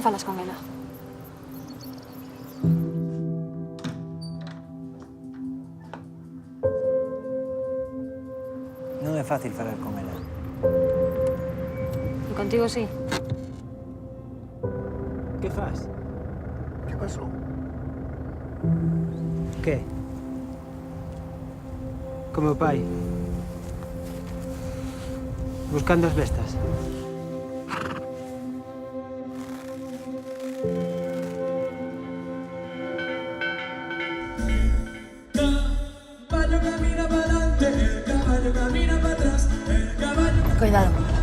falas con ela? Non é fácil falar con ela. E contigo sí? Que faz? Que pasou? Que? Co meu pai. Buscando as bestas. Caballo camina para adelante, el caballo camina para atrás, el caballo... Cuidado.